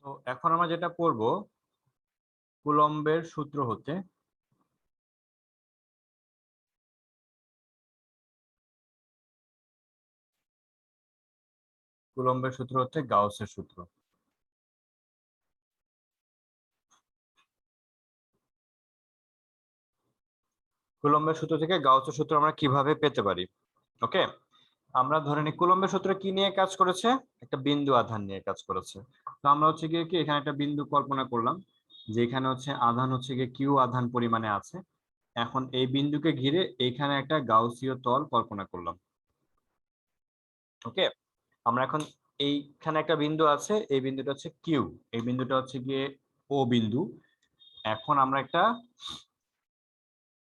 তো এখন আমরা যেটা করব, কুলম্বের সূত্র হচ্ছে গাউসের সূত্র। কুলম্বের সূত্র থেকে গাউসের সূত্র আমরা কিভাবে পেতে পারি? ওকে, আমরা ধরে নিই কুলম্বের সূত্র কি নিয়ে কাজ করেছে, একটা বিন্দু আধান নিয়ে কাজ করেছে। তো আমরা হচ্ছে গিয়ে কি এখানে একটা বিন্দু কল্পনা করলাম, যে এখানে হচ্ছে আধান হচ্ছে গিয়ে কিউ আধান পরিমাণে আছে। এখন এই বিন্দুকে ঘিরে এইখানে একটা গাউসীয় তল কল্পনা করলাম। ওকে, আমরা এখন এইখানে একটা বিন্দু আছে, এই বিন্দুটা হচ্ছে কিউ, এই বিন্দুটা হচ্ছে গিয়ে ও বিন্দু। এখন আমরা একটা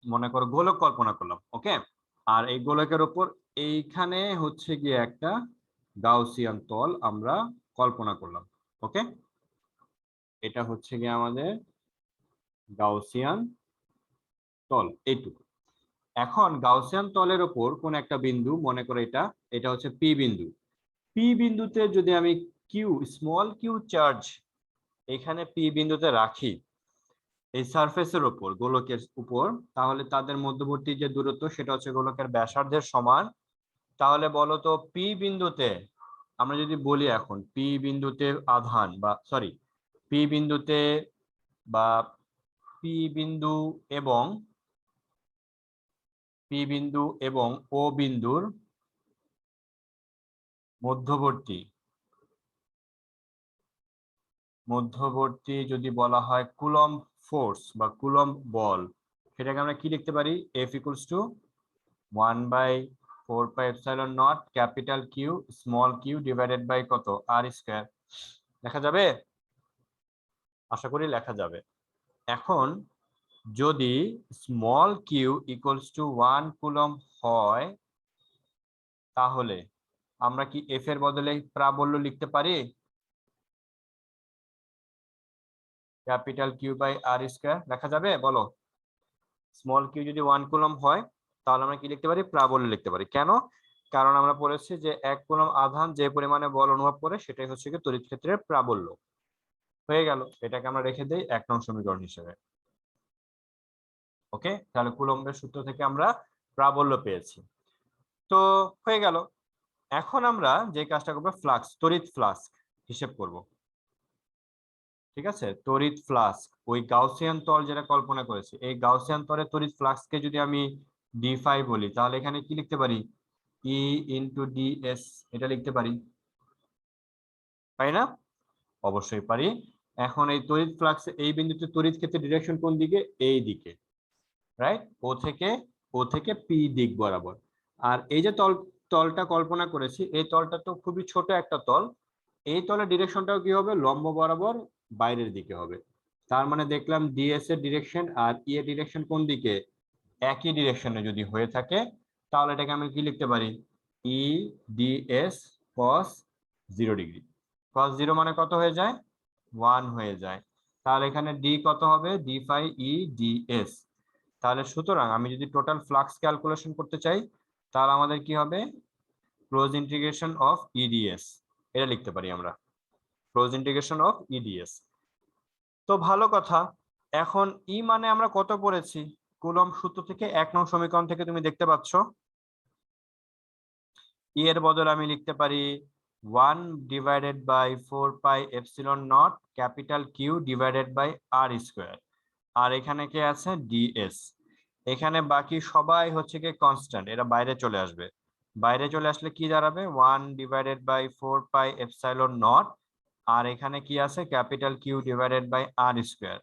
মনে করো গোলক কল্পনা করলাম। ওকে, আর এই গোলকের উপর এইখানে হচ্ছে গিয়ে একটা গাউসিয়ান তল আমরা কল্পনা করলাম। ওকে, এটা হচ্ছে গিয়ে আমাদের গাউসিয়ান তল এইটুকু। এখন গাউসিয়ান তলের উপর কোন একটা বিন্দু, মনে করো এটা এটা হচ্ছে পি বিন্দু। পি বিন্দুতে যদি আমি কিউ স্মল কিউ চার্জ এখানে পি বিন্দুতে রাখি এই সারফেসের উপর, গোলকের উপর, তাহলে তাদের মধ্যবর্তী যে দূরত্ব সেটা হচ্ছে গোলকের ব্যাসার্ধের সমান। তাহলে বলো তো পি বিন্দুতে আমরা যদি বলি এখন পি বিন্দুতে আধান বা সরি পি বিন্দুতে বা পি বিন্দু এবং ও বিন্দুর মধ্যবর্তী যদি বলা হয় কুলম্ব ফোর্স বা কুলম্ব বল, সেটাকে আমরা কি লিখতে পারি? F equals to 1/4πε0 capital Q small Q divided by কত আর স্কয়ার। লেখা যাবে? আশা করি লেখা যাবে। এখন যদি small q equals to 1 coulomb হয়, তাহলে আমরা কি এফ এর বদলে প্রাবল্য লিখতে পারি? Capital q by r square লেখা যাবে? বলো, স্মল কিউ যদি 1 কুলম্ব হয় তাহলে আমরা কি লিখতে পারি? প্রাবল্য লিখতে পারি। কেন? কারণ আমরা পড়েছি যে 1 কুলম্ব আধান যে পরিমাণে বল অনুভব করে সেটাই হচ্ছে কি তড়িৎ ক্ষেত্রের প্রাবল্য। হয়ে গেল, এটাকে আমরা রেখে দেই 1 নং সমীকরণ হিসেবে। ওকে, তাহলে কুলম্বের সূত্র থেকে আমরা প্রাবল্য পেয়েছি। তো হয়ে গেল। এখন আমরা যে কাজটা করবো, ফ্লাক্স, তড়িৎ ফ্লাক্স হিসেব করব। ঠিক আছে, তড়িৎ ফ্লাক্স ওই গাউসিয়ান তল যেটা কল্পনা করেছি, এই গাউসিয়ান তলের তড়িৎ ফ্লাক্সকে যদি আমি d5 বলি, তাহলে এখানে কি লিখতে পারি? E ইনটু ds, এটা লিখতে পারি, তাই না? অবশ্যই পারি। এখন এই তড়িৎ ফ্লাক্স এই বিন্দুতে তড়িৎ ক্ষেত্রের ডিরেকশন কোন দিকে? এই দিকে, রাইট? ও থেকে পি দিক বরাবর। আর এই যে তলটা কল্পনা করেছি, এই তলটা তো খুবই ছোট একটা তল, এই তলের ডিরেকশনটাও কি হবে? লম্ব বরাবর বাইরের দিকে হবে। তার মানে দেখলাম ডিএস এর ডিরেকশন আর ই এর ডিরেকশন কোন দিকে? একই ডিরেকশনে যদি হয়ে থাকে, তাহলে এটাকে আমি কি লিখতে পারি? ই ডিএস কস 0 ডিগ্রি। কস 0 মানে কত হয়ে যায়? 1 হয়ে যায়। তাহলে এখানে ডি কত হবে? ডি ফাই ই ডিএস। তাহলে সুতরাং আমি যদি টোটাল ফ্লাক্স ক্যালকুলেশন করতে চাই, তাহলে আমাদের কি হবে? ক্লোজ ইন্টিগ্রেশন অফ ইডিএস, এটা লিখতে পারি আমরা, ক্লোজ ইন্টিগ্রেশন অফ ইডিএস। তো ভালো কথা। এখন ই মানে আমরা কত পড়েছি? কুলম্ব সূত্র থেকে 1 নং সমীকরণ থেকে তুমি দেখতে পাচ্ছ, ই এর বদলে আমি লিখতে পারি 1 divided by 4πε0 capital Q divided by r square. আর এখানে কে আছে? ডিএস। এখানে বাকি সবাই হচ্ছে কি কনস্ট্যান্ট, এরা বাইরে চলে আসবে। বাইরে চলে আসলে কি দাঁড়াবে? 1 ডিভাইডেড বাই 4πε0, আর এখানে কি আছে? Capital Q divided by r square.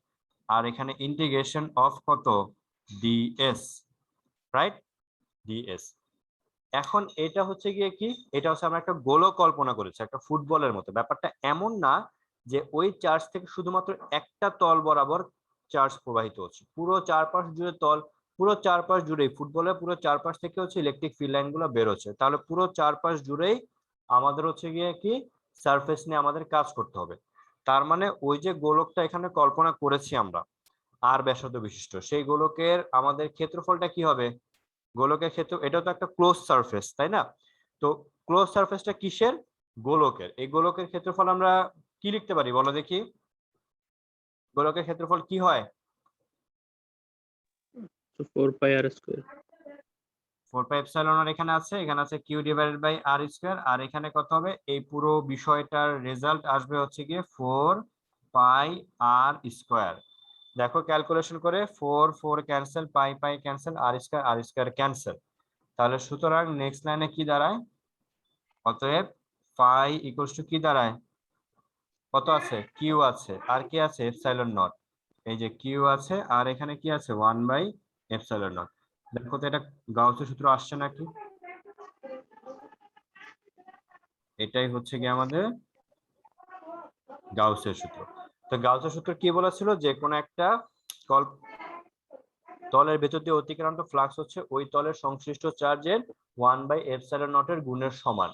আর এখানে ইন্টিগ্রেশন অফ কত? D s, right? ডিএস। এখন এটা হচ্ছে গিয়ে কি, এটা হচ্ছে আমরা একটা গোলক কল্পনা করেছি একটা ফুটবলের মতো। ব্যাপারটা এমন না যে ওই চার্জ থেকে শুধুমাত্র একটা তল বরাবর চার্জ প্রবাহিত হচ্ছে, পুরো চারপাশ জুড়ে তল, পুরো চারপাশ জুড়েই ফুটবলের পুরো চারপাশ থেকে হচ্ছে ইলেকট্রিক ফিল্ড লাইন গুলো বেরোচ্ছে। তাহলে পুরো চারপাশ জুড়েই আমাদের হচ্ছে গিয়ে কি সারফেস নিয়ে আমাদের কাজ করতে হবে। তার মানে ওই যে গোলকটা এখানে কল্পনা করেছি আমরা আর ব্যাসার্ধ বিশিষ্ট, সেই গোলকের আমাদের ক্ষেত্রফলটা কি হবে? গোলকের ক্ষেত্র, এটা তো একটা ক্লোজ সারফেস, তাই না? তো ক্লোজ সারফেসটা কিসের? গোলকের। এই গোলকের ক্ষেত্রফল আমরা কি লিখতে পারি বলো দেখি, গোলকের ক্ষেত্রফল কি হয়? 4 pi r square. 4 pi epsilon আর এখানে আছে Q divided by r square, আর এখানে কত হবে, এই পুরো বিষয়টার রেজাল্ট আসবে হচ্ছে গিয়ে 4 পাই আর স্কয়ার। দেখো ক্যালকুলেশন করে 4 4 ক্যান্সেল, পাই পাই ক্যান্সেল, আর স্কয়ার ক্যান্সেল। তাহলে সুতরাং নেক্সট লাইনে কি দাঁড়ায়, অতএব পাই ইকুয়ালস টু কি দাঁড়ায়, কত আছে, কিউ আছে, আর কি আছে, এপসাইলন নট। এই যে কিউ আছে আর এখানে কি আছে, 1 বাই এপসাইলন নট। দেখো তো এটা গাউসের সূত্র আসছে নাকি? এটাই হচ্ছে কি আমাদের গাউসের সূত্র। তো গাউসের সূত্র কি বলেছিল, যে কোনো একটা তলের ভেতর দিয়ে অতিক্রান্ত ফ্লাক্স হচ্ছে ওই তলের সংশ্লিষ্ট চার্জের 1 বাই এপসাইলন নট এর গুণের সমান।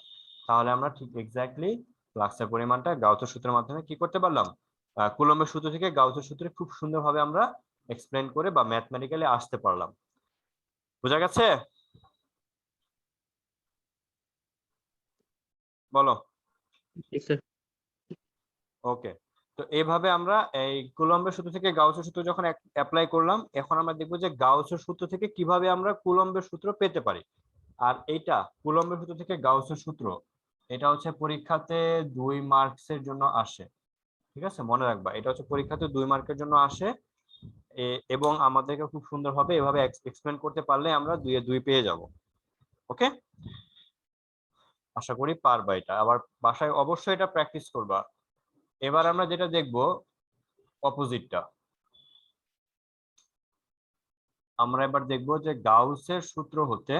তাহলে আমরা ঠিক এক্স্যাক্টলি ফ্লাক্সের পরিমাণটা গাউসের সূত্রের মাধ্যমে কি করতে পারলাম, কুলম্বের সূত্র থেকে গাউসের সূত্রে খুব সুন্দরভাবে আমরা এক্সপ্লেন করে বা ম্যাথমেটিক্যালি আসতে পারলাম। বোঝা গেছে? বলো। ওকে, তো এইভাবে আমরা এই কুলম্বের সূত্র থেকে গাউসের সূত্র যখন অ্যাপ্লাই করলাম, এখন আমরা দেখবো যে গাউসের সূত্র থেকে কিভাবে আমরা কুলম্বের সূত্র পেতে পারি। আর এইটা কুলম্বের সূত্র থেকে গাউসের সূত্র, এটা হচ্ছে পরীক্ষাতে 2 মার্কসের জন্য আসে। ঠিক আছে, মনে রাখবা এটা হচ্ছে পরীক্ষাতে 2 মার্কের জন্য আসে, এবং আমাদেরকে খুব সুন্দরভাবে এভাবে এক্সপ্লেন করতে পারলে আমরা 2 এ 2 পেয়ে যাব। ওকে, আশা করি পারবা এটা, আবার বাসায় অবশ্যই এটা প্র্যাকটিস করবা। এবার আমরা যেটা দেখব অপোজিটটা, আমরা এবার দেখব যে গাউসের সূত্র হতে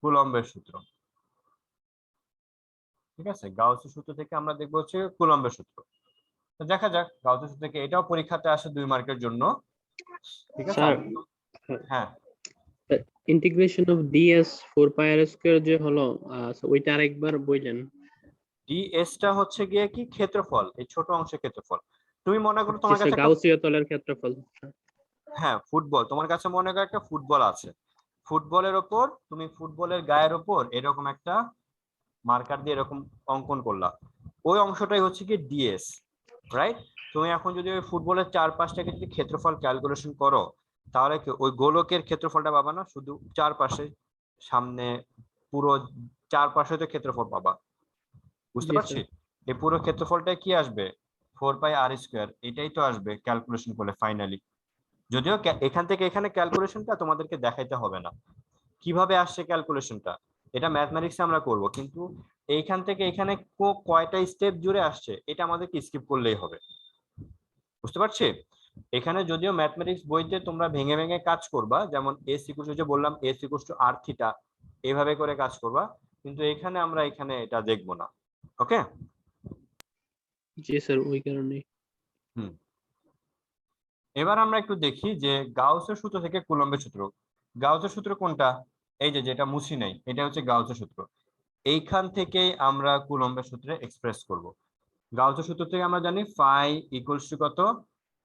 কুলম্বের সূত্র। ঠিক আছে, গাউসের সূত্র থেকে আমরা দেখব হচ্ছে কুলম্বের সূত্র। তো দেখা যাক গাউসের সূত্র থেকে, এটাও পরীক্ষাতে আসে 2 মার্কের জন্য। ঠিক আছে, স্যার, হ্যাঁ integration of ds 4 pi r square যে হলো, ওইটা আরেকবার বললেন। ডিএস টা হচ্ছে গিয়ে কি, ক্ষেত্রফল, এই ছোট অংশের ক্ষেত্রফল। তুমি মনে করো তোমার কাছে একটা, গাউসীয় তলের ক্ষেত্রফল। হ্যাঁ ফুটবল, তোমার কাছে মনে করো একটা ফুটবল আছে, ফুটবলের ওপর তুমি ফুটবলের গায়ের ওপর এরকম একটা মার্কার দিয়ে এরকম অঙ্কন করলা, ওই অংশটাই হচ্ছে কি ডিএস, রাইট? তুমি এখন যদি ওই ফুটবলের চারপাশটাকে যদি ক্ষেত্রফল ক্যালকুলেশন করো, তাহলে কি ওই গোলকের ক্ষেত্রফলটা পাবা না, শুধু চারপাশে, সামনে পুরো চারপাশে তো ক্ষেত্রফল পাবা। বুঝতে পারছি? এই পুরো ক্ষেত্রফলটা কি আসবে, 4 পাই আর স্কয়ার, এটাই তো আসবে ক্যালকুলেশন করলে ফাইনালি। যদিও এখান থেকে এখানে ক্যালকুলেশনটা তোমাদেরকে দেখাইতে হবে না, কিভাবে আসছে ক্যালকুলেশনটা এটা ম্যাথমেটিক্সে আমরা করব, কিন্তু এইখান থেকে এখানে কয়টা স্টেপ জুড়ে আসছে এটা আমাদেরকে স্কিপ করলেই হবে। বুঝতে পারছি? এখানে যদিও ম্যাথমেটিক্স বইতে তোমরা ভেঙে ভেঙে কাজ করবা, যেমন এস ইকুয়াল টু, যে বললাম s equal to r theta, এইভাবে করে কাজ করবা, কিন্তু এখানে আমরা এখানে এটা দেখব না। ওকে, জি স্যার, ওই কারণে। এবার আমরা একটু দেখি যে গাউসের সূত্র থেকে কুলম্বের সূত্র। গাউসের সূত্র কোনটা, এই যে যেটা মুছি নাই, এটা হচ্ছে গাউসের সূত্র। এইখান থেকেই আমরা কুলম্বের সূত্রে এক্সপ্রেস করব। গাউসের সূত্র থেকে আমরা জানি ফাই ইকুয়ালস টু কত,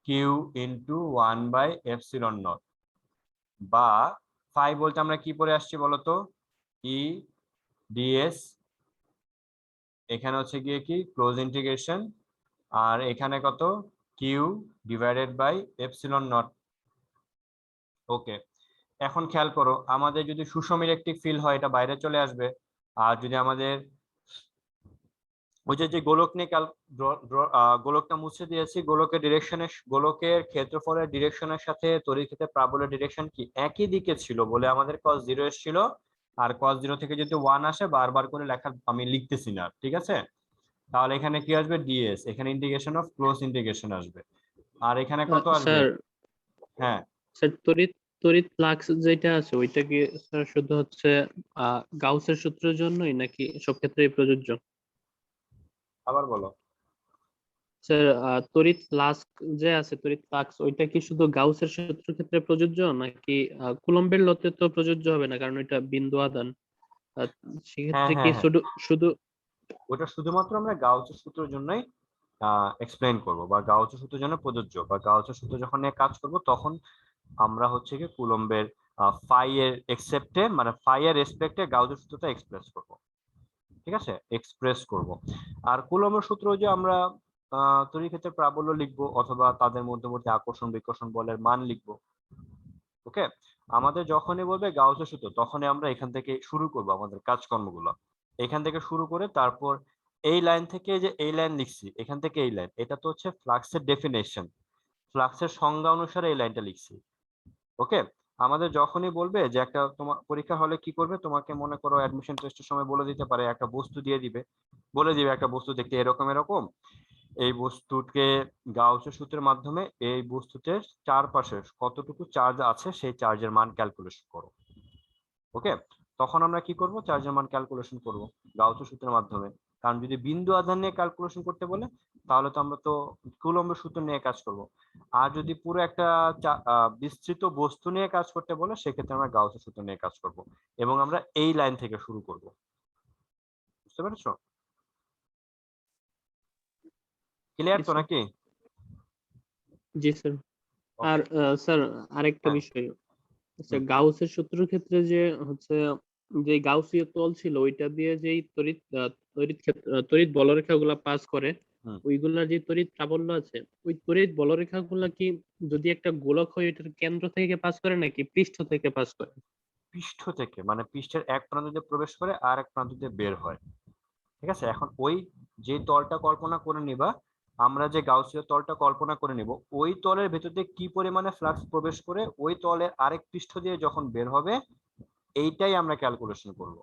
q into 1 by epsilon naught, বা ফাই বলতে আমরা কি পড়ে আসছি বলতো, ই ডিএস, এখানে হচ্ছে গিয়ে কি ক্লোজ ইন্টিগ্রেশন, আর এখানে কত, Q divided by epsilon naught. Okay, এখন খেয়াল করো, আমাদের যদি সুষম ইলেকট্রিক ফিল্ড হয় এটা বাইরে চলে আসবে, আর যদি আমাদের ওই যে গোলক নিয়ে গোলকটা মুছে দিয়েছি, গোলকের ডিরেকশনে, গোলকের ক্ষেত্রফলের ডিরেকশনের সাথে তড়িৎ ক্ষেত্রের প্রাবল্যের ডিরেকশন কি একই দিকে ছিল বলে আমাদের cos 0 এসেছিল, আর cos 0 থেকে যদি 1 আসে বারবার করে লেখা আমি লিখতেছি না, ঠিক আছে? তাহলে এখানে কি আসবে, ডিএস, এখানে ইন্টিগ্রেশন অফ ক্লোজ ইন্টিগ্রেশন আসবে, আর এখানে কত আসবে, স্যার, হ্যাঁ স্যার তড়িৎ তড়িৎ ফ্লাক্স যেটা আছে ওইটা কি স্যার শুধু হচ্ছে গাউসের সূত্রের জন্যই নাকি সব ক্ষেত্রেই প্রযোজ্য? আবার বলো। স্যার, তড়িৎ ফ্লাক্স যে আছে, তড়িৎ ফ্লাক্স ওইটা কি শুধু গাউসের সূত্রের ক্ষেত্রে প্রযোজ্য নাকি কুলম্বের লতে তো প্রযোজ্য হবে না, কারণ এটা বিন্দু আদান। হ্যাঁ সেক্ষেত্রে কি হ্যাঁ হ্যাঁ, শুধু শুধু ওটা শুধুমাত্র আমরা গাউসের সূত্রের জন্যই এক্সপ্লেইন করব, বা গাউসের সূত্রের জন্য প্রযোজ্য, বা গাউসের সূত্র যখন নিয়ে কাজ করব তখন আমরা হচ্ছে কি কুলম্বের ফাই এর এক্সেপ্টে, মানে ফাই এর রেসপেক্টে গাউসের সূত্রটা এক্সপ্রেস করব। ঠিক আছে, এক্সপ্রেস করব। আর কুলম্বের সূত্র যে আমরা তড়িৎ ক্ষেত্রের প্রাবল্য লিখবো অথবা তাদের মধ্যবর্তী আকর্ষণ বিকর্ষণ বলের মান লিখবো। ওকে, আমাদের যখনই বলবে গাউসের সূত্র তখনই আমরা এখান থেকে শুরু করব আমাদের কাজকর্মগুলো। এখান থেকে শুরু করে তারপর এই লাইন থেকে যে এই লাইন লিখছি, এখান থেকে এই লাইন, এটা তো হচ্ছে ফ্লাক্সের ডেফিনেশন, ফ্লাক্সের সংজ্ঞা অনুসারে এই লাইনটা লিখছি। ওকে, আমাদের যখনই বলবে যে একটা তোমার পরীক্ষা হলে কি করবে, তোমাকে মনে করো অ্যাডমিশন টেস্টের সময় বলে দিতে পারে, একটা বস্তু দিয়ে দিবে, বলে দিবে একটা বস্তু দেখতে এরকম এরকম, এই বস্তুকে গাউসের সূত্রের মাধ্যমে এই বস্তুতে চারপাশে কতটুকু চার্জ আছে সেই চার্জের মান ক্যালকুলেশন করো। ওকে, তখন আমরা কি করব, চার্জের মান ক্যালকুলেশন করব গাউসের সূত্রের মাধ্যমে। কারণ যদি বিন্দু আধান নিয়ে ক্যালকুলেশন করতে বলে তাহলে তো আমরা তো কুলম্বের সূত্র নিয়ে কাজ করব। আর যদি পুরো একটা বিস্তৃত বস্তু নিয়ে কাজ করতে বলে সেক্ষেত্রে আমরা গাউসের সূত্র নিয়ে কাজ করব এবং আমরা এই লাইন থেকে শুরু করব। বুঝতে পেরেছো? ক্লিয়ার জি তো স্যার। নাকি? জি স্যার। আর ওকে। স্যার আরেকটা হ্যাঁ। বিষয়, আচ্ছা হুম। গাউসের সূত্রের ক্ষেত্রে যে হচ্ছে যে গাউসীয় তল ছিল ওইটা দিয়ে যেই তড়িৎ বলরেখা গুলা পাস করে, হুম। ওইগুলা যে তড়িৎ প্রাবল্য আছে, ওই তড়িৎ বলরেখা গুলা কি যদি একটা গোলক হয় এটার কেন্দ্র থেকে পাস করে নাকি পৃষ্ঠ থেকে পাস করে? পৃষ্ঠ থেকে, মানে পৃষ্ঠের এক প্রান্ত দিয়ে প্রবেশ করে আর এক প্রান্ত দিয়ে বের হয়। ঠিক আছে, এখন ওই যে তলটা কল্পনা করে নিবা, আমরা যে গাউসীয় তলটা কল্পনা করে নিব, ওই তলের ভেতর দিয়ে কি পরিমাণে ফ্লাক্স প্রবেশ করে ওই তলের আরেক পৃষ্ঠ দিয়ে যখন বের হবে, এইটাই আমরা ক্যালকুলেশন করব।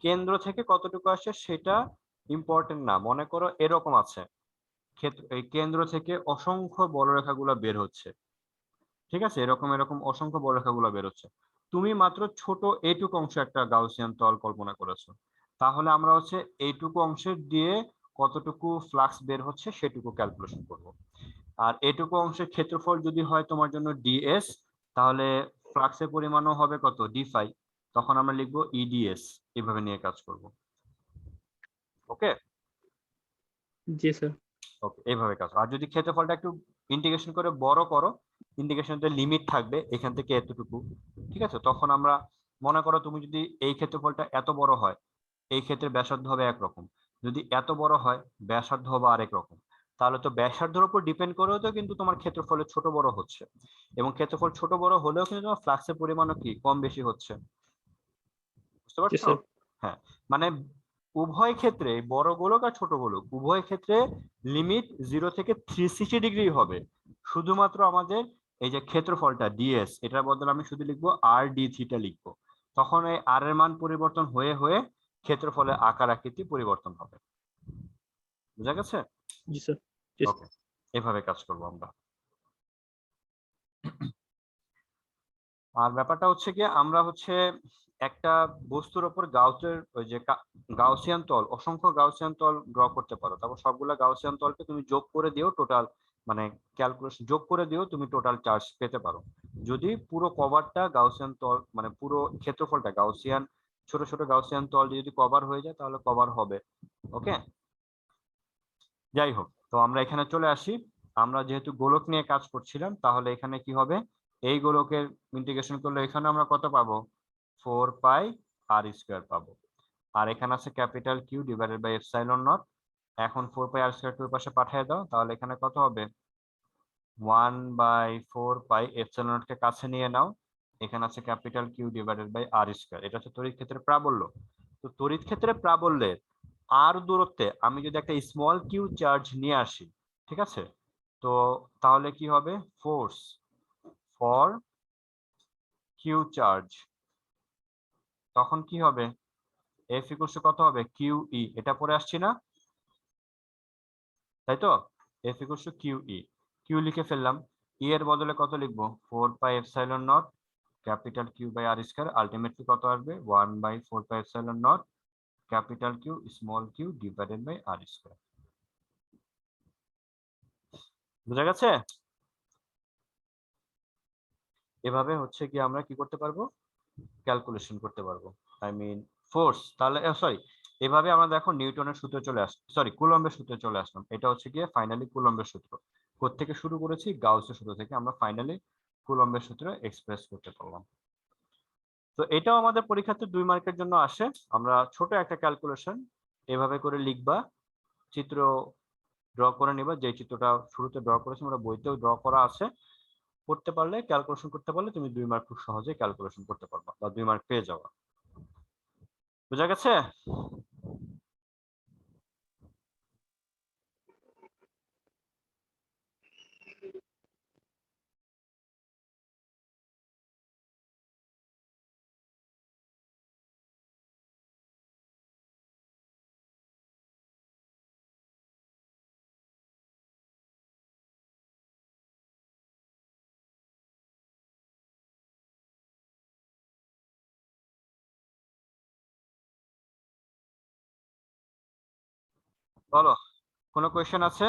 কেন্দ্র থেকে কতটুকু আসে সেটা ইম্পর্টেন্ট না। মনে করো এরকম আছে, ক্ষেত্র এই কেন্দ্র থেকে অসংখ্য বলরেখাগুলো বের হচ্ছে। ঠিক আছে, এরকম এরকম অসংখ্য বলরেখাগুলো বের হচ্ছে, তুমি মাত্র ছোট এইটুকু অংশ একটা গাউসিয়ান তল কল্পনা করেছো, তাহলে আমরা হচ্ছে এইটুকু অংশের দিয়ে কতটুকু ফ্লাক্স বের হচ্ছে সেটুকু ক্যালকুলেশন করব। আর এইটুকু অংশের ক্ষেত্রফল যদি হয় তোমার জন্য ডিএস, তাহলে ফ্লাক্সের পরিমাণও হবে কত, ডি ফাই, তখন আমরা লিখবো ইডিএস। এভাবে নিয়ে কাজ করব। ওকে। জি স্যার। ওকে, এইভাবে কাজ। আর যদি ক্ষেত্রফলটা একটু ইন্টিগ্রেশন করে বড় করো, ইন্টিগ্রেশনের লিমিট থাকবে এখান থেকে এতটুকু, ঠিক আছে, তখন আমরা মনে করো তুমি যদি এই ক্ষেত্রফলটা এত বড় হয়, এই ক্ষেত্রে ব্যাসার্ধ হবে একরকম, যদি এত বড় হয় ব্যাসার্ধ হবে আরেক রকম, তাহলে তো ব্যাসার্ধের উপর ডিপেন্ড করেও তো কিন্তু তোমার ক্ষেত্রফলের ছোট বড় হচ্ছে, এবং ক্ষেত্রফল ছোট বড় হলেও কিন্তু তোমার ফ্লাক্সের পরিমাণও কি কম বেশি হচ্ছে। বুঝতে জি পারছো? স্যার। হ্যাঁ, মানে উভয় ক্ষেত্রে, বড় গোলক আর ছোট গোলক উভয় ক্ষেত্রে লিমিট 0 থেকে 360 ডিগ্রি হবে। শুধুমাত্র আমাদের এই যে ক্ষেত্রফলটা ডিএস, এটার বদলে আমি শুধু লিখবো আর ডি থিটা লিখবো, তখন এই আর এর মান পরিবর্তন হয়ে হয়ে ক্ষেত্রফলের আকার আকৃতি পরিবর্তন হবে। বুঝা গেছে? জি স্যার। জি স্যার। ওকে, এভাবে কাজ করবো আমরা। আর ব্যাপারটা হচ্ছে কি, আমরা হচ্ছে একটা বস্তুর ওপর গাউসের ওই যে গাউসিয়ান তল, অসংখ্য গাউসিয়ান তল ড্র করতে পারো, তারপর সবগুলা গাউসিয়ান তলকে তুমি যোগ করে দিও টোটাল, মানে ক্যালকুলেশন যোগ করে দিও তুমি টোটাল চার্জ পেতে পারো। যদি পুরো কভারটা গাউসিয়ান তল, মানে পুরো ক্ষেত্রফলটা গাউসিয়ান, ছোট ছোট গাউসিয়ান তল দিয়ে যদি কভার হয়ে যায় তাহলে কভার হবে। ওকে, যাই হোক, তো আমরা এখানে চলে আসি। আমরা যেহেতু গোলক নিয়ে কাজ করছিলাম, তাহলে এখানে কি হবে, এই গোলকের ইন্টিগ্রেশন করলে এখানে আমরা কত পাবো, 4 পাই আর স্কোয়ার পাবো। আর এখানে আছে capital Q divided by epsilon naught. এখন 4 পাই আর স্কোয়ার টু পাশে পাঠিয়ে দাও, তাহলে এখানে কত হবে, 1/4 পাই এপসাইলন নট কে কাছে নিয়ে নাও। এখানে আছে capital Q divided by r square, এটা হচ্ছে তড়িৎ ক্ষেত্রের প্রাবল্য। তো তড়িৎ ক্ষেত্রের প্রাবল্যের আর দূরত্বে আমি যদি একটা স্মল কিউ চার্জ নিয়ে আসি, ঠিক আছে, তো তাহলে কি হবে, ফোর্স ফর কিউ চার্জ, তখন কি হবে, এফ ইকুয়ালস টু কত হবে, কিউ ই, এটা পরে আসছি না, তাই তো, f equals to q e, q লিখে ফেললাম, ই এর বদলে কত লিখবো, 4 pi epsilon naught capital q by r square, ultimately কত আসবে, 1/4 pi epsilon naught capital Q small Q divided by r square. বুঝা গেছে? এভাবে হচ্ছে কি আমরা কি করতে পারবো, ক্যালকুলেশন করতে পারবো, আই মিন ফোর্স। তাহলে সরি, এভাবে আমরা দেখো নিউটনের সূত্রে চলে আস, সরি কুলম্বের সূত্রে চলে আসলাম। এটা হচ্ছে গিয়ে ফাইনালি কুলম্বের সূত্র। কোত্থেকে শুরু করেছি, গাউসের সূত্র থেকে আমরা ফাইনালি কুলম্বের সূত্রে এক্সপ্রেস করতে পারলাম। তো এটাও আমাদের পরীক্ষাতে 2 মার্কের জন্য আসে। আমরা ছোট একটা ক্যালকুলেশন এভাবে করে লিখবা, চিত্র ড্র করে নিবা। যে চিত্রটা শুরুতে ড্র করেছি আমরা বইতেও ড্র করা আছে, করতে পারলে ক্যালকুলেশন করতে পারলে তুমি 2 মার্ক খুব সহজে ক্যালকুলেশন করতে পারবা বা 2 মার্ক পেয়ে যাবা। বুঝা গেছে? বলো, কোনো কোয়েশ্চেন আছে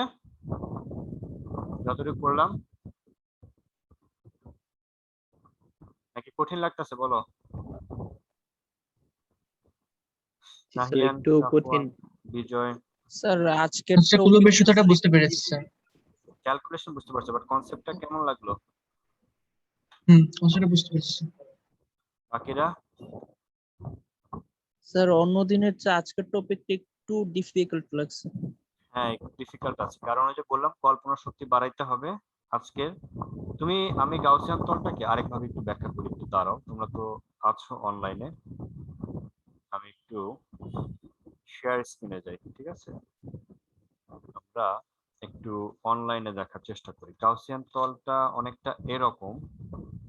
যতটুকু পড়লাম, নাকি কঠিন লাগতেছে? বলো। জি স্যার, নাহিয়ান, একটু কঠিন। সাফওয়ান, বিজয়। স্যার আজকের আচ্ছা, কুলম্বের সূত্রটা বুঝতে পেরেছি স্যার। ক্যালকুলেশন বুঝতে পারছো, বাট কনসেপ্টটা কেমন লাগলো? কনসেপ্টটা বুঝতে পেরেছি। বাকিরা? স্যার অন্য দিনের চেয়ে আজকের টপিকটা একটু ডিফিকাল্ট লাগছে। হ্যাঁ, একটু ডিফিকাল্ট আছে, কারণ ওই যে বললাম কল্পনা শক্তি বাড়াইতে হবে আজকে। আমি গাউসিয়ান তলটাকে আরেকভাবে একটু ব্যাখ্যা করি, একটু দাঁড়াও, তোমরা তো আছো অনলাইনে। আমি একটু শেয়ার স্ক্রিনে যাই, ঠিক আছে? আমরা একটু অনলাইনে দেখার চেষ্টা করি। গাউসিয়ান তলটা অনেকটা এরকম।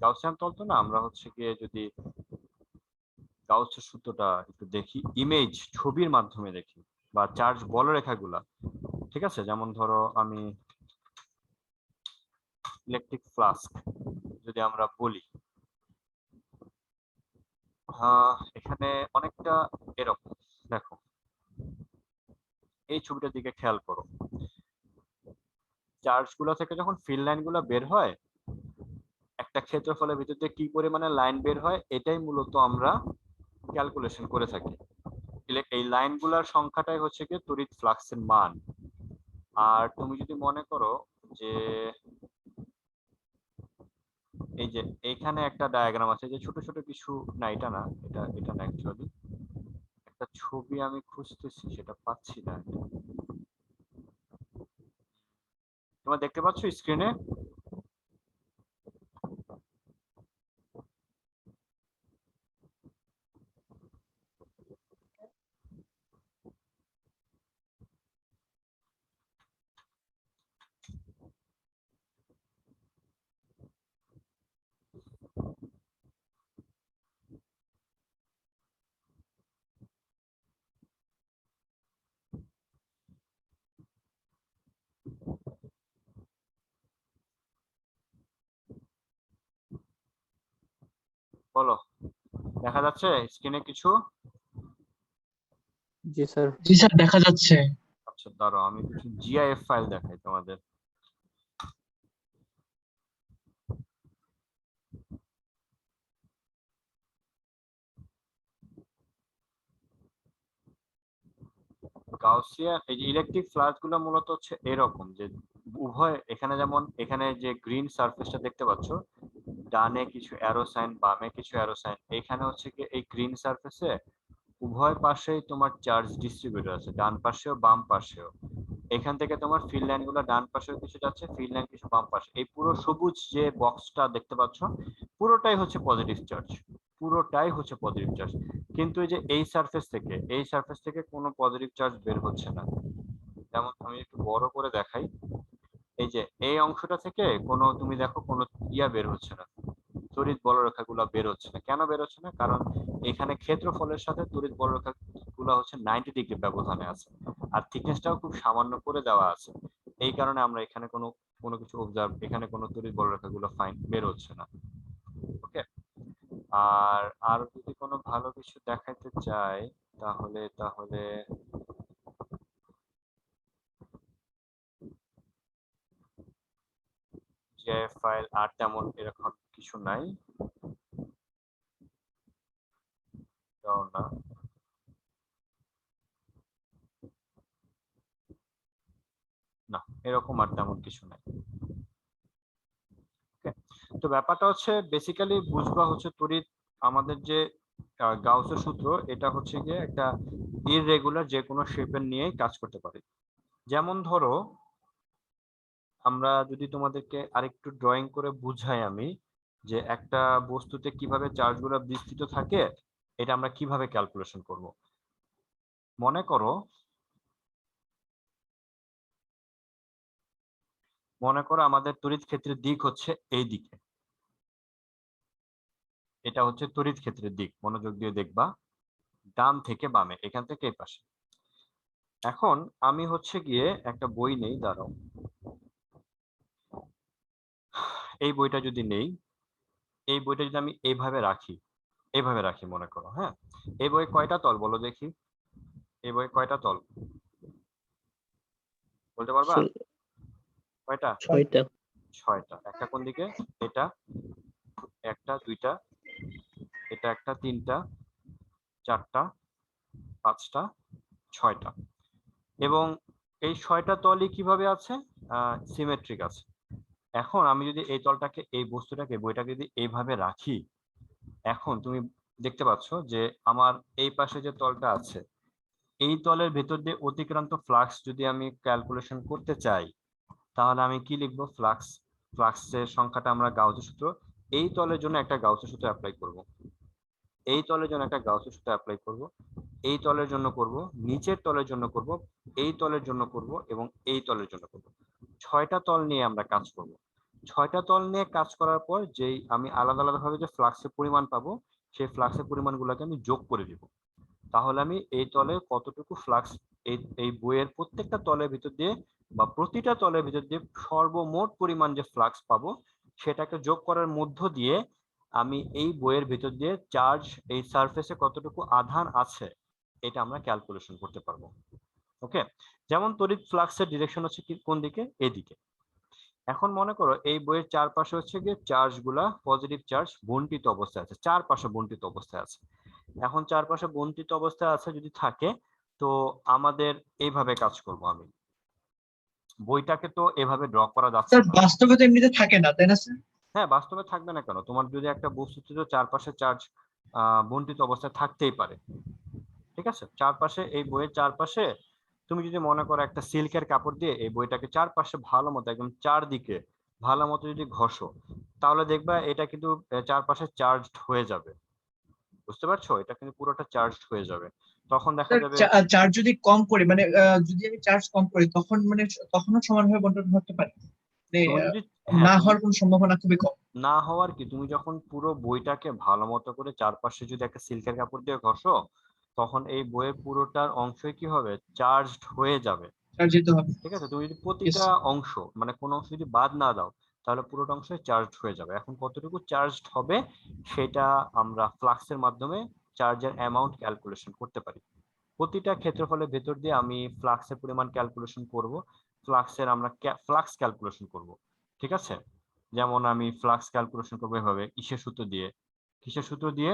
গাউসিয়ান তল তো না, আমরা হচ্ছে গিয়ে যদি গাউসের সূত্রটা একটু দেখি, ইমেজ ছবির মাধ্যমে দেখি, বা চার্জ বলরেখাগুলা, ঠিক আছে? যেমন ধরো আমি ইলেকট্রিক ফ্লাস্ক যদি আমরা বলি, এখানে অনেকটা এরকম। দেখো, এই ছবিটার দিকে খেয়াল করো। চার্জ গুলা থেকে যখন ফিল্ড লাইন গুলা বের হয়, একটা ক্ষেত্রফলের ভিতর দিয়ে কি পরিমাণে লাইন বের হয়, এটাই মূলত আমরা ক্যালকুলেশন করে থাকি। এই লাইনগুলোর সংখ্যাটাই হচ্ছে কি তড়িৎ ফ্লাক্সের মান। আর তুমি যদি মনে করো যে এই যে এইখানে একটা ডায়াগ্রাম আছে, যে ছোট ছোট কিছু, না এটা না, এটা না, অ্যাকচুয়ালি একটা ছবি আমি খুঁজতেছি, সেটা পাচ্ছি না। তোমরা দেখতে পাচ্ছ স্ক্রিনে? বলো, দেখা যাচ্ছে স্ক্রিনে কিছু? জি স্যার। জি স্যার, দেখা যাচ্ছে। আচ্ছা দাঁড়াও, আমি কিছু জিআইএফ ফাইল দেখাই তোমাদের। গাউসিয়ান এই যে ইলেকট্রিক ফ্লাশ গুলো মূলত হচ্ছে এরকম, যে উভয়, এখানে যেমন এখানে যে গ্রিন সারফেসটা দেখতে পাচ্ছ, ডানে কিছু অ্যারো সাইন, বামে কিছু অ্যারো সাইন, এখানে হচ্ছে কি এই গ্রিন সারফেসে উভয় পাশেই তোমার চার্জ ডিস্ট্রিবিউটর আছে, ডান পাশেও বাম পাশেও। এখান থেকে তোমার ফিল্ড লাইন গুলো ডান পাশেও কিছু যাচ্ছে, ফিল্ড লাইন কিছু বাম পাশে। এই পুরো সবুজ যে বক্সটা দেখতে পাচ্ছ, পুরোটাই হচ্ছে পজিটিভ চার্জ, পুরোটাই হচ্ছে পজিটিভ চার্জ। কিন্তু এই যে এই সারফেস থেকে কোনো পজিটিভ চার্জ বের হচ্ছে না। যেমন আমি একটু বড় করে দেখাই, এই যে এই অংশটা থেকে কোনো, তুমি দেখো কোনো বের হচ্ছে না, তড়িৎ বলরেখাগুলো বের হচ্ছে না। কেন বের হচ্ছে না? কারণ এখানে ক্ষেত্রফলের সাথে তড়িৎ বলরেখাগুলো হচ্ছে 90 ডিগ্রি ব্যবধানে আছে, আর থিকনেসটাও খুব সামান্য করে দেওয়া আছে। এই কারণে আমরা এখানে কোনো কোনো কিছু অবজার্ভ, এখানে কোনো তড়িৎ বলরেখাগুলো ফাইন বের হচ্ছে না। ওকে। আর যদি কোনো ভালো কিছু দেখাইতে চাই, তাহলে তাহলে যে ফাইল আর তেমন এরকম কিছু নাই, না। না, এরকম আর তেমন কিছু নাই। তো ব্যাপারটা হচ্ছে বেসিক্যালি বুঝবা হচ্ছে তড়িৎ, আমাদের যে গাউসের সূত্র, এটা হচ্ছে গিয়ে একটা ইররেগুলার যে কোনো শেপের নিয়ে কাজ করতে পারি। যেমন ধরো আমরা যদি তোমাদেরকে আরেকটু ড্রয়িং করে বুঝাই আমি, যে একটা বস্তুতে কিভাবে চার্জগুলো বিস্তৃত থাকে, এটা আমরা কিভাবে ক্যালকুলেশন করব। মনে করো আমাদের তড়িৎ ক্ষেত্রের দিক হচ্ছে এই দিকে, এটা হচ্ছে তড়িৎ ক্ষেত্রের দিক, মনোযোগ দিয়ে দেখবা, ডান থেকে বামে, এখান থেকে এই পাশে। এখন আমি হচ্ছে গিয়ে একটা বই নেই, দাঁড়াও, এই বইটা যদি নেই, এই বইটা যদি আমি এইভাবে রাখি মনে করো, হ্যাঁ, এই বই কয়টা তল বলো দেখি, এই বই কয়টা তল বলতে পারবা? কয়টা? 6টা। 6টা। একটা কোন দিকে? এটা একটা, দুইটা, এটা একটা, তিনটা, চারটা, পাঁচটা, 6টা। এবং এই 6টা তলই কিভাবে আছে? সিমেট্রিক আছে। এখন আমি যদি এই তলটাকে, এই বস্তুটাকে, বইটাকে যদি এইভাবে রাখি, এখন তুমি দেখতে পাচ্ছ যে আমার এই পাশে যে তলটা আছে, এই তলের ভেতর দিয়ে অতিক্রান্ত ফ্লাক্স যদি আমি ক্যালকুলেশন করতে চাই, তাহলে আমি কি লিখবো? ফ্লাক্সের সংখ্যাটা আমরা গাউসের সূত্র, এই তলের জন্য একটা গাউসের সূত্র অ্যাপ্লাই করব, এই তলের জন্য একটা গাউসের সূত্র অ্যাপ্লাই করব, এই তলের জন্য করব, নিচের তলের জন্য করব, এই তলের জন্য করব, এবং এই তলের জন্য করব। 6টা তল নিয়ে আমরা কাজ করব। 6টা তল নিয়ে কাজ করার পর যেই আমি আলাদা আলাদা ভাবে যে ফ্লাক্সের পরিমাণ পাবো, সেই ফ্লাক্সের পরিমাণগুলোকে আমি যোগ করে দিব। তাহলে আমি এই তলে কতটুকু ফ্লাক্স, এই বইয়ের প্রত্যেকটা তলের ভিতর দিয়ে বা প্রতিটা তলের ভিতর দিয়ে সর্বমোট পরিমাণ যে ফ্লাক্স পাবো, সেটাকে যোগ করার মধ্য দিয়ে আমি এই বইয়ের ভিতর দিয়ে চার্জ, এই সারফেসে কতটুকু আধান আছে, এটা আমরা ক্যালকুলেশন করতে পারবো। ওকে, যেমন তড়িৎ ফ্লাক্সের ডিরেকশন হচ্ছে কি, কোন দিকে? এদিকে। এখন মনে করো এই বইয়ের চারপাশে হচ্ছে গিয়ে চার্জ গুলা, পজিটিভ চার্জ বন্টিত অবস্থায় আছে, চারপাশে বন্টিত অবস্থায় আছে। এখন চারপাশে বন্টিত অবস্থায় আছে যদি থাকে, তো আমাদের এইভাবে কাজ করব আমি, বইটাকে তো এভাবে ড্র করা যাচ্ছে স্যার না। বাস্তবে তো এমনিতে থাকে না, তাই না স্যার? হ্যাঁ, বাস্তবে থাকবে না কেন? তোমার যদি একটা বস্তুতে তো চারপাশে চার্জ বন্টিত অবস্থায় থাকতেই পারে, ঠিক আছে? চারপাশে, এই বইয়ের চারপাশে তুমি যদি মনে করো একটা সিল্কের কাপড় দিয়ে এই বইটাকে চারপাশে ভালো মতো, একদম চারদিকে ভালো মতো যদি ঘষো, তাহলে দেখবা এটা কিন্তু চারপাশে চার্জড হয়ে যাবে। বুঝতে পারছো? এটা কিন্তু পুরোটা চার্জড হয়ে যাবে। তখন দেখা স্যার যাবে, চার্জ যদি কম করি, মানে যদি আমি চার্জ কম করি, তখন মানে তখনও সমানভাবে বন্টন হতে পারে, মানে তুমি যদি, হ্যাঁ, না তুমি হওয়ার কোনো সম্ভাবনা খুবই কম। না হওয়ার কি, তুমি যখন পুরো বইটাকে ভালো মতো করে চারপাশে যদি একটা সিল্কের কাপড় দিয়ে ঘষো, তখন এই বইয়ের পুরোটার অংশই কি হবে? চার্জড হয়ে যাবে। চার্জ দিতে হবে। ঠিক আছে? তুমি যদি Yes, প্রতিটা অংশ, মানে কোনো অংশ যদি বাদ না দাও, তাহলে পুরোটা অংশ চার্জড হয়ে যাবে। এখন কতটুকু চার্জড হবে সেটা আমরা ফ্লাক্সের মাধ্যমে চার্জের অ্যামাউন্ট ক্যালকুলেশন করতে পারি। প্রতিটা ক্ষেত্রফলের ভেতর দিয়ে আমি ফ্লাক্সের পরিমাণ ক্যালকুলেশন করব, আমরা ফ্লাক্স ক্যালকুলেশন করব। ঠিক আছে? যেমন আমি ফ্লাক্স ক্যালকুলেশন করবো এভাবে, কিসের সূত্র দিয়ে,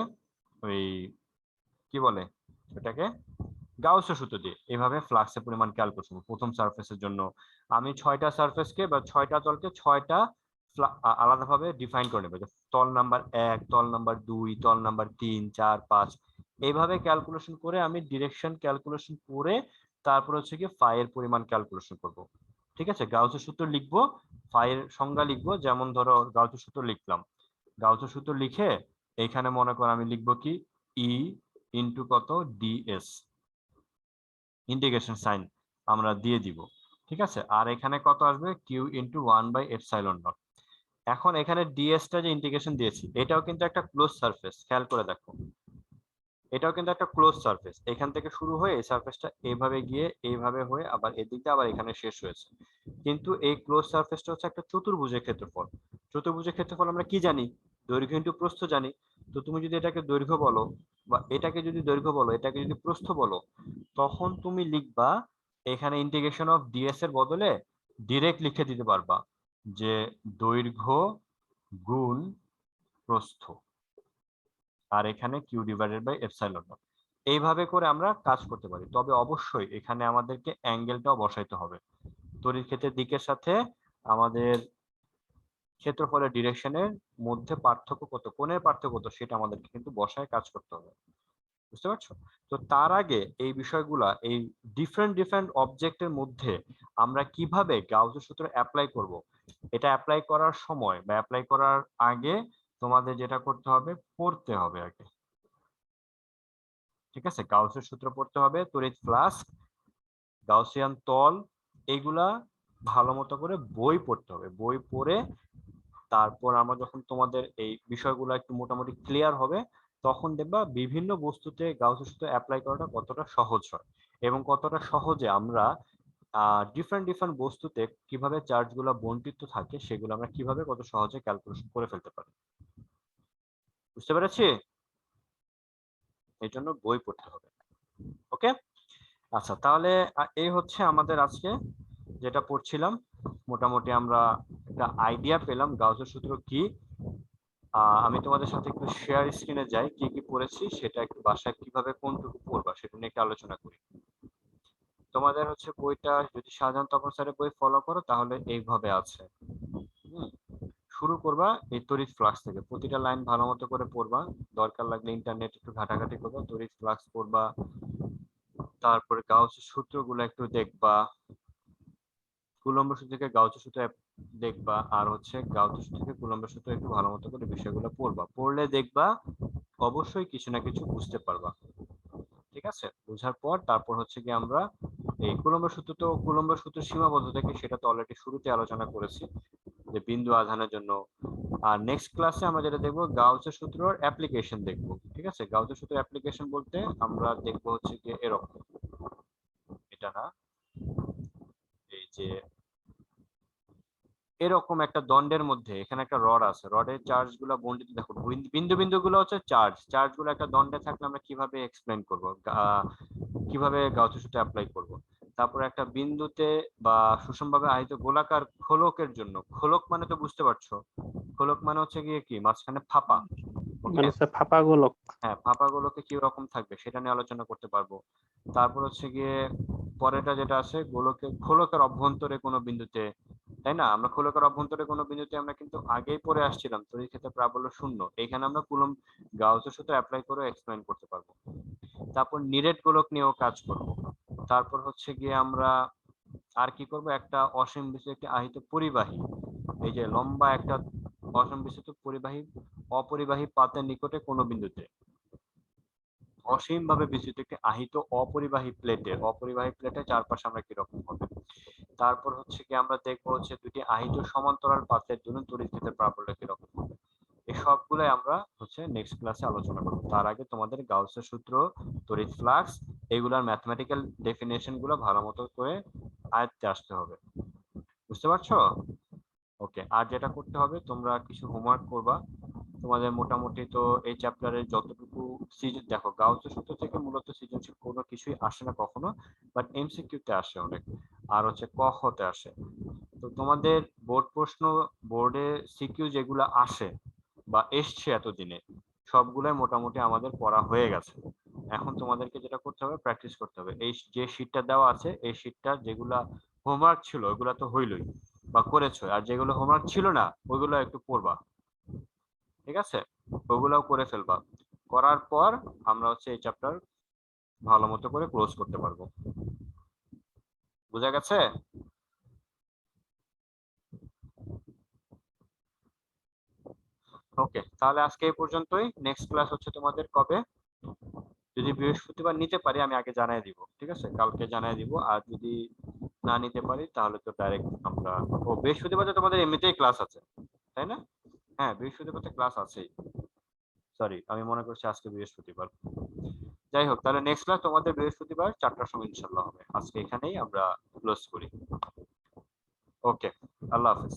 ওই কি বলে এটাকে, গাউসের সূত্র দিয়ে এভাবে ফ্লাক্সের পরিমাণ ক্যালকুলেশন। প্রথম সারফেসের জন্য আমি 6টা সারফেসকে বা 6টা তলকে 6টা আলাদাভাবে ডিফাইন করে নেব, যে তল নাম্বার 1, তল নাম্বার 2, তল নাম্বার 3, 4, 5, এইভাবে ক্যালকুলেশন করে আমি ডিরেকশন ক্যালকুলেশন করে তারপর হচ্ছে কি ফাই এর পরিমাণ ক্যালকুলেশন করব। ঠিক আছে? গাউসের সূত্র লিখবো, ফাই এর সংজ্ঞা লিখবো, যেমন ধরো গাউসের সূত্র লিখলাম, গাউসের সূত্র লিখে এখানে মনে করো আমি লিখবো কি, ই ইন্টু কত, ডিএস, ইন্টিগ্রেশন সাইন আমরা দিয়ে দিব। ঠিক আছে? আর এখানে কত আসবে? কিউ ইন্টু 1/এপসাইলন নট। এখন এখানে ডিএস টা যে ইন্টিগ্রেশন দিয়েছি, এটাও কিন্তু একটা ক্লোজ সারফেস, খেয়াল করে দেখো, এটাও কিন্তু একটা ক্লোজ সারফেস। এখান থেকে শুরু হয়ে এই সারফেসটা এইভাবে গিয়ে এইভাবে হয়ে আবার এদিকে আবার এখানে শেষ হয়েছে। কিন্তু এই ক্লোজ সারফেসটা হচ্ছে একটা চতুর্ভুজের ক্ষেত্রফল। চতুর্ভুজের ক্ষেত্রফল আমরা কি জানি? দৈর্ঘ্য ইন্টু প্রস্থ জানি। তো তুমি যদি এটাকে দৈর্ঘ্য বলো, বা এটাকে যদি দৈর্ঘ্য বলো, এটাকে যদি প্রস্থ বলো, তখন তুমি লিখবা এখানে ইন্টিগ্রেশন অফ ডিএস এর বদলে ডিরেক্ট লিখে দিতে পারবা যে দৈর্ঘ্য গুণ প্রস্থ, আর এখানে q divided by epsilon naught. এইভাবে করে আমরা কাজ করতে পারি। তবে অবশ্যই এখানে আমাদেরকে অ্যাঙ্গেলটাও বসাইতে হবে। তড়িৎ ক্ষেত্রের দিকের সাথে আমাদের ক্ষেত্রফলের ডিরেকশনের মধ্যে পার্থক্য কত, কোণের পার্থক্য কত, সেটা আমাদেরকে কিন্তু বসায় কাজ করতে হবে। বুঝতে পারছো? তো তার আগে এই বিষয়গুলা, এই ডিফারেন্ট অবজেক্টের মধ্যে আমরা কিভাবে গাউসের সূত্র অ্যাপ্লাই করব, এটা অ্যাপ্লাই করার সময় বা অ্যাপ্লাই করার আগে তোমাদের যেটা করতে হবে, পড়তে হবে আগে। ঠিক আছে, গাউসের সূত্র পড়তে হবে, তড়িৎ ফ্লাস্ক, গাউসিয়ান তল, এগুলা ভালো মতো করে বই পড়তে হবে। বই পড়ে তারপর আমরা যখন তোমাদের এই বিষয়গুলো একটু মোটামুটি ক্লিয়ার হবে, তখন দেখবা বিভিন্ন বস্তুতে গাউসের সূত্র অ্যাপ্লাই করাটা কতটা সহজ হয় এবং কতটা সহজে আমরা ডিফারেন্ট বস্তুতে কিভাবে চার্জগুলো বন্টিত থাকে সেগুলো আমরা কিভাবে কত সহজে ক্যালকুলেশন করে ফেলতে পারি। বুঝতে পেরেছি? এই জন্য বই পড়তে হবে। ওকে, আচ্ছা, তাহলে এই হচ্ছে আমাদের আজকে যেটা পড়ছিলাম। মোটামুটি আমরা একটা আইডিয়া পেলাম গাউসের সূত্র কি। আমি তোমাদের সাথে একটু শেয়ার স্ক্রিনে যাই, কি কি পড়েছি সেটা একটু বাসায় কিভাবে কোনটুকু পড়বা সেটা নিয়ে একটু আলোচনা করি। তোমাদের হচ্ছে বইটা যদি শাহজাহান তপন স্যারের বই ফলো করো তাহলে এইভাবে আছে। শুরু করবা এই তড়িৎ ফ্লাক্স থেকে, প্রতিটা লাইন ভালো মতো করে পড়বা, দরকার লাগলে ইন্টারনেট একটু ঘাটাঘাটি করবা, তড়িৎ ফ্লাক্স পড়বা, তারপরে গাউসের সূত্রগুলো একটু দেখবা, কুলম্ব সূত্র থেকে গাউসের সূত্র দেখবা, আর হচ্ছে গাউসের সূত্র থেকে কুলম্বের সূত্র একটু ভালো মতো করে বিষয়গুলো পড়বা। পড়লে দেখবা অবশ্যই কিছু না কিছু বুঝতে পারবা। ঠিক আছে, বোঝার পর তারপর হচ্ছে কি আমরা এই কুলম্বের সূত্র সীমাবদ্ধতা কি সেটা তো অলরেডি শুরুতে আলোচনা করেছি, যে বিন্দু আধানের জন্য। আর নেক্সট ক্লাসে আমরা যেটা দেখবো গাউসের সূত্রের অ্যাপ্লিকেশন দেখবো। ঠিক আছে, গাউসের সূত্রের অ্যাপ্লিকেশন বলতে আমরা দেখবো হচ্ছে কি এরকম, এটা না, এই যে এরকম একটা দণ্ডের মধ্যে এখানে একটা রড আছে, রডের চার্জ গুলা বন্ডিত, দেখো বিন্দু গুলো হচ্ছে চার্জ গুলো একটা দণ্ডে থাকলে আমরা কিভাবে এক্সপ্লেন করব, কিভাবে গাউসের সূত্র অ্যাপ্লাই করব। তারপর একটা বিন্দুতে বা সুষমভাবে আহিত গোলাকার খোলকের জন্য, খোলক মানে তো বুঝতে পারছো, খোলক মানে হচ্ছে গিয়ে কি মাঝখানে ফাঁপা, মানে স্যার ফাঁপা গোলক। হ্যাঁ, ফাঁপা গোলকে কি রকম থাকবে সেটা নিয়ে আলোচনা করতে পারবো। তারপর হচ্ছে গিয়ে পরেরটা যেটা আছে, খোলকের অভ্যন্তরে কোনো বিন্দুতে, তাই না, আমরা খোলকের অভ্যন্তরে কোনো বিন্দুতে আমরা কিন্তু আগেই পড়ে আসছিলাম তড়িৎ ক্ষেত্রে প্রাবল্য শূন্য, এখানে আমরা কুলম্ব গাউসের সূত্র অ্যাপ্লাই করে এক্সপ্লেইন করতে পারবো। তারপর নিরেট গোলক নিয়েও কাজ করব। তারপর হচ্ছে গিয়ে আমরা আর কি করব, একটা অসীম বিস্তৃত একটি আহিত পরিবাহী, এই যে লম্বা একটা অসীম বিস্তৃত অপরিবাহী পাতের নিকটে কোনো বিন্দুতে অসীম ভাবে বিস্তৃত একটি আহিত অপরিবাহী প্লেটের চারপাশে আমরা কিরকম হবে। তারপর হচ্ছে কি আমরা দেখবো হচ্ছে দুটি আহিত সমান্তরাল পাতের জন্য তড়িৎ ক্ষেত্রের প্রাবল্য কিরকম হবে। এই সবগুলাই আমরা হচ্ছে নেক্সট ক্লাসে আলোচনা করব। তার আগে তোমাদের গাউসের সূত্র, তড়িৎ ফ্লাক্স, এগুলার ম্যাথমেটিক্যাল ডেফিনেশন গুলো ভালো মতো করে আয়ত্তে আসতে হবে। বুঝতে পারছো? ওকে, আর যেটা করতে হবে, তোমরা কিছু হোমওয়ার্ক করবা। তোমাদের মোটামুটি তো এই চ্যাপ্টারের যতটুকু দেখো, গাউসের সূত্র থেকে মূলত সৃজনশীল কোনো কিছুই আসে না কখনো, বাট এমসিকিউ তে আসে অনেক, আর হচ্ছে ক খ তে আসে। তো তোমাদের বোর্ডে সিকিউ যেগুলো আসে বা এসছে এতদিনে, সবগুলাই মোটামুটি আমাদের পড়া হয়ে গেছে। এখন তোমাদেরকে যেটা করতে হবে, প্র্যাকটিস করতে হবে। এই যে শীটটা দেওয়া আছে, এই শীটটা যেগুলা হোমওয়ার্ক ছিল ওগুলা তো হইলই বা করেছো, আর যেগুলো হোমওয়ার্ক ছিল না ওইগুলো একটু পড়বা। ঠিক আছে, ওগুলাও করে ফেলবা। করার পর আমরা হচ্ছে এই চ্যাপ্টার ভালো মতো করে ক্লোজ করতে পারবো। বুঝা গেছে? ওকে, তাহলে আজকে এই পর্যন্তই। নেক্সট ক্লাস হচ্ছে তোমাদের কবে, যদি বৃহস্পতিবার নিতে পারি আমি আগে জানাই দিব, ঠিক আছে, কালকে জানাই দিব। আর যদি না নিতে পারি তাহলে তো ডাইরেক্ট আমরা, বৃহস্পতিবার তো তোমাদের এমনিতেই ক্লাস আছে, তাই না? হ্যাঁ, বৃহস্পতিবার তো ক্লাস আছেই, সরি আমি মনে করছি আজকে বৃহস্পতিবার। যাই হোক, তাহলে নেক্সট ক্লাস তোমাদের বৃহস্পতিবার 4টার সময় ইনশাআল্লাহ হবে। আজকে এখানেই আমরা ক্লোজ করি। ওকে, আল্লাহ হাফেজ।